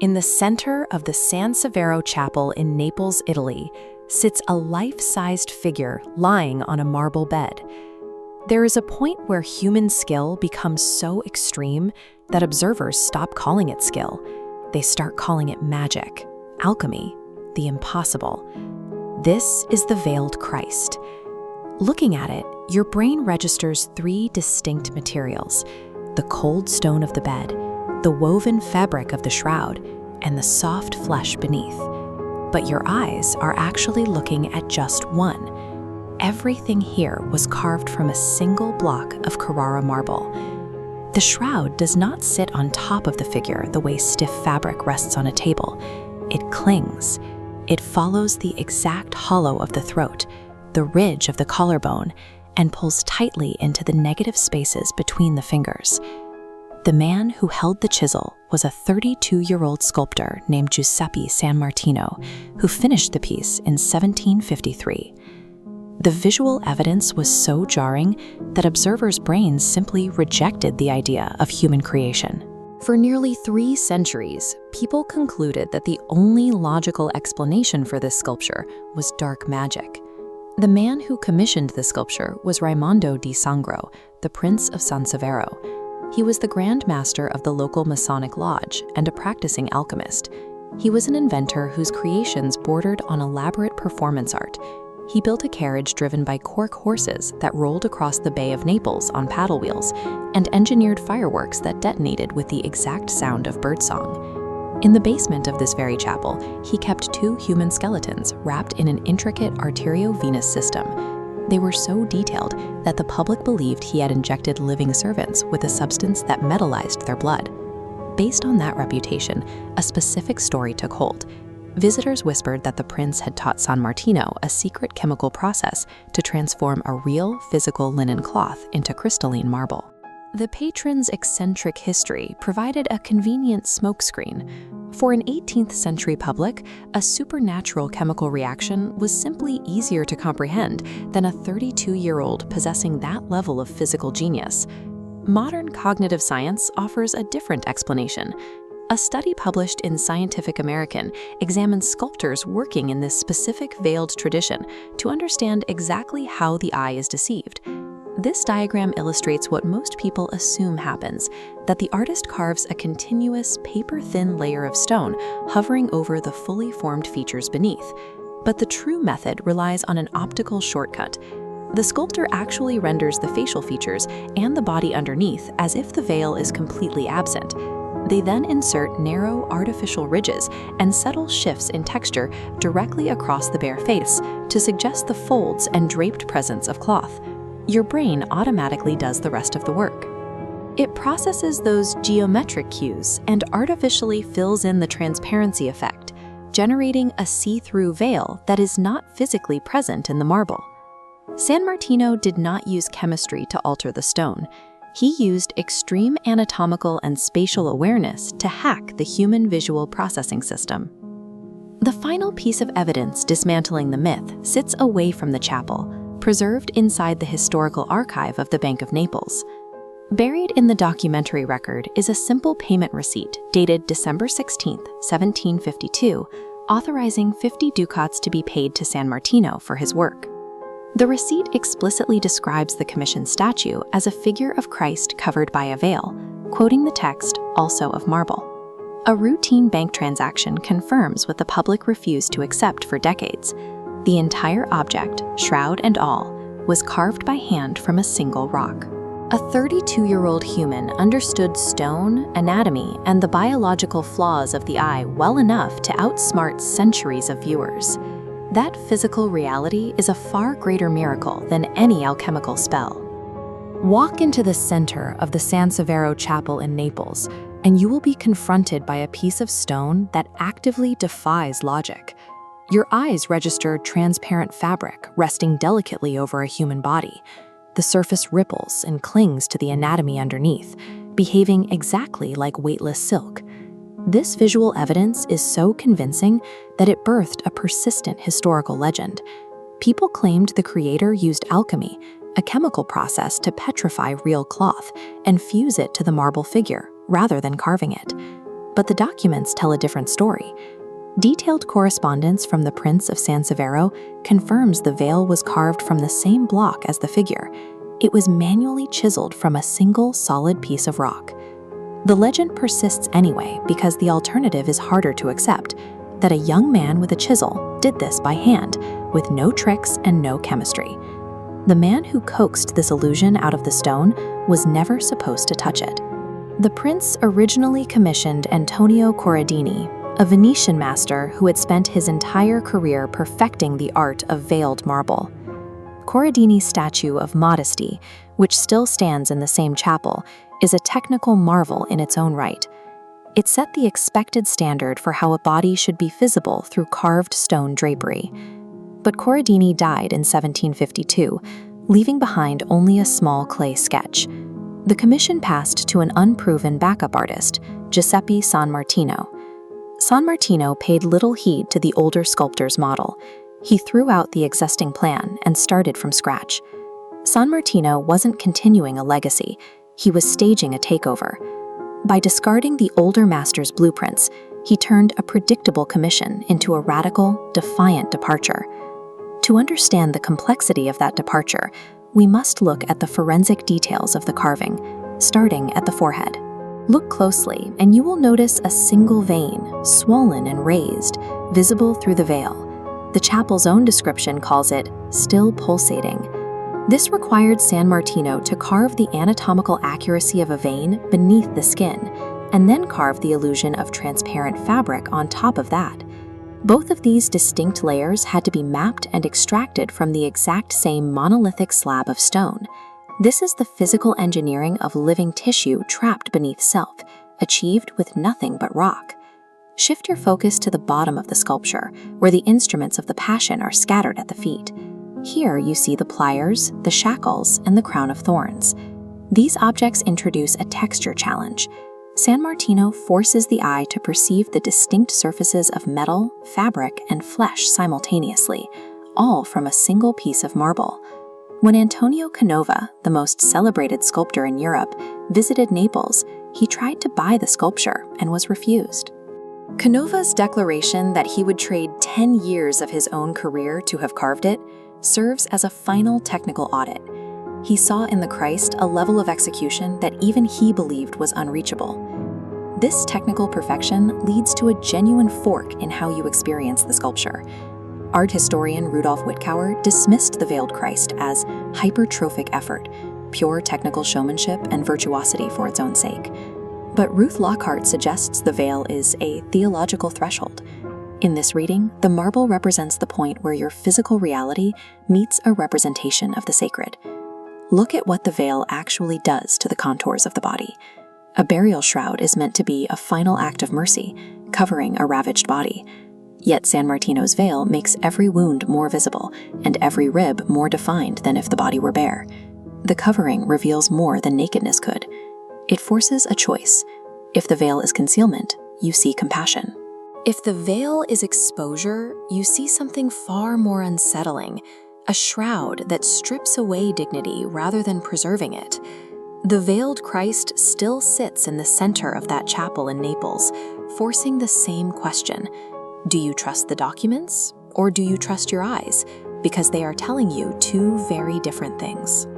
In the center of the San Severo Chapel in Naples, Italy, sits a life-sized figure lying on a marble bed. There is a point where human skill becomes so extreme that observers stop calling it skill. They start calling it magic, alchemy, the impossible. This is the veiled Christ. Looking at it, your brain registers three distinct materials: the cold stone of the bed, the woven fabric of the shroud, and the soft flesh beneath. But your eyes are actually looking at just one. Everything here was carved from a single block of Carrara marble. The shroud does not sit on top of the figure the way stiff fabric rests on a table. It clings. It follows the exact hollow of the throat, the ridge of the collarbone, and pulls tightly into the negative spaces between the fingers. The man who held the chisel was a 32-year-old sculptor named Giuseppe San Martino, who finished the piece in 1753. The visual evidence was so jarring that observers' brains simply rejected the idea of human creation. For nearly 3 centuries, people concluded that the only logical explanation for this sculpture was dark magic. The man who commissioned the sculpture was Raimondo di Sangro, the Prince of San Severo. He was the Grand Master of the local Masonic lodge and a practicing alchemist. He was an inventor whose creations bordered on elaborate performance art. He built a carriage driven by cork horses that rolled across the Bay of Naples on paddle wheels, and engineered fireworks that detonated with the exact sound of birdsong. In the basement of this very chapel, he kept 2 human skeletons wrapped in an intricate arteriovenous system. They were so detailed that the public believed he had injected living servants with a substance that metallized their blood. Based on that reputation, a specific story took hold. Visitors whispered that the prince had taught San Martino a secret chemical process to transform a real physical linen cloth into crystalline marble. The patron's eccentric history provided a convenient smokescreen. For an 18th century public, a supernatural chemical reaction was simply easier to comprehend than a 32-year-old possessing that level of physical genius. Modern cognitive science offers a different explanation. A study published in Scientific American examines sculptors working in this specific veiled tradition to understand exactly how the eye is deceived. This diagram illustrates what most people assume happens, that the artist carves a continuous, paper-thin layer of stone hovering over the fully formed features beneath. But the true method relies on an optical shortcut. The sculptor actually renders the facial features and the body underneath as if the veil is completely absent. They then insert narrow, artificial ridges and subtle shifts in texture directly across the bare face to suggest the folds and draped presence of cloth. Your brain automatically does the rest of the work. It processes those geometric cues and artificially fills in the transparency effect, generating a see-through veil that is not physically present in the marble. San Martino did not use chemistry to alter the stone. He used extreme anatomical and spatial awareness to hack the human visual processing system. The final piece of evidence dismantling the myth sits away from the chapel, preserved inside the historical archive of the Bank of Naples. Buried in the documentary record is a simple payment receipt dated December 16, 1752, authorizing 50 ducats to be paid to San Martino for his work. The receipt explicitly describes the commissioned statue as a figure of Christ covered by a veil, quoting the text, also of marble. A routine bank transaction confirms what the public refused to accept for decades. The entire object, shroud and all, was carved by hand from a single rock. A 32-year-old human understood stone, anatomy, and the biological flaws of the eye well enough to outsmart centuries of viewers. That physical reality is a far greater miracle than any alchemical spell. Walk into the center of the San Severo Chapel in Naples, and you will be confronted by a piece of stone that actively defies logic. Your eyes register transparent fabric resting delicately over a human body. The surface ripples and clings to the anatomy underneath, behaving exactly like weightless silk. This visual evidence is so convincing that it birthed a persistent historical legend. People claimed the creator used alchemy, a chemical process to petrify real cloth and fuse it to the marble figure, rather than carving it. but the documents tell a different story. Detailed correspondence from the Prince of San Severo confirms the veil was carved from the same block as the figure. It was manually chiseled from a single solid piece of rock. The legend persists anyway because the alternative is harder to accept, that a young man with a chisel did this by hand, with no tricks and no chemistry. The man who coaxed this illusion out of the stone was never supposed to touch it. The prince originally commissioned Antonio Corradini, a Venetian master who had spent his entire career perfecting the art of veiled marble. Corradini's statue of Modesty, which still stands in the same chapel, is a technical marvel in its own right. It set the expected standard for how a body should be visible through carved stone drapery. But Corradini died in 1752, leaving behind only a small clay sketch. The commission passed to an unproven backup artist, Giuseppe San Martino. San Martino paid little heed to the older sculptor's model. He threw out the existing plan and started from scratch. San Martino wasn't continuing a legacy, he was staging a takeover. By discarding the older master's blueprints, he turned a predictable commission into a radical, defiant departure. To understand the complexity of that departure, we must look at the forensic details of the carving, starting at the forehead. Look closely, and you will notice a single vein, swollen and raised, visible through the veil. The chapel's own description calls it still pulsating. This required San Martino to carve the anatomical accuracy of a vein beneath the skin, and then carve the illusion of transparent fabric on top of that. Both of these distinct layers had to be mapped and extracted from the exact same monolithic slab of stone. This is the physical engineering of living tissue trapped beneath self, achieved with nothing but rock. Shift your focus to the bottom of the sculpture, where the instruments of the Passion are scattered at the feet. Here you see the pliers, the shackles, and the crown of thorns. These objects introduce a texture challenge. San Martino forces the eye to perceive the distinct surfaces of metal, fabric, and flesh simultaneously, all from a single piece of marble. When Antonio Canova, the most celebrated sculptor in Europe, visited Naples, he tried to buy the sculpture and was refused. Canova's declaration that he would trade 10 years of his own career to have carved it serves as a final technical audit. He saw in the Christ a level of execution that even he believed was unreachable. This technical perfection leads to a genuine fork in how you experience the sculpture. Art historian Rudolf Wittgauer dismissed the veiled Christ as hypertrophic effort, pure technical showmanship and virtuosity for its own sake. But Ruth Lockhart suggests the veil is a theological threshold. In this reading, the marble represents the point where your physical reality meets a representation of the sacred. Look at what the veil actually does to the contours of the body. A burial shroud is meant to be a final act of mercy, covering a ravaged body. Yet San Martino's veil makes every wound more visible and every rib more defined than if the body were bare. The covering reveals more than nakedness could. It forces a choice. If the veil is concealment, you see compassion. If the veil is exposure, you see something far more unsettling, a shroud that strips away dignity rather than preserving it. The veiled Christ still sits in the center of that chapel in Naples, forcing the same question. Do you trust the documents, or do you trust your eyes? Because they are telling you two very different things.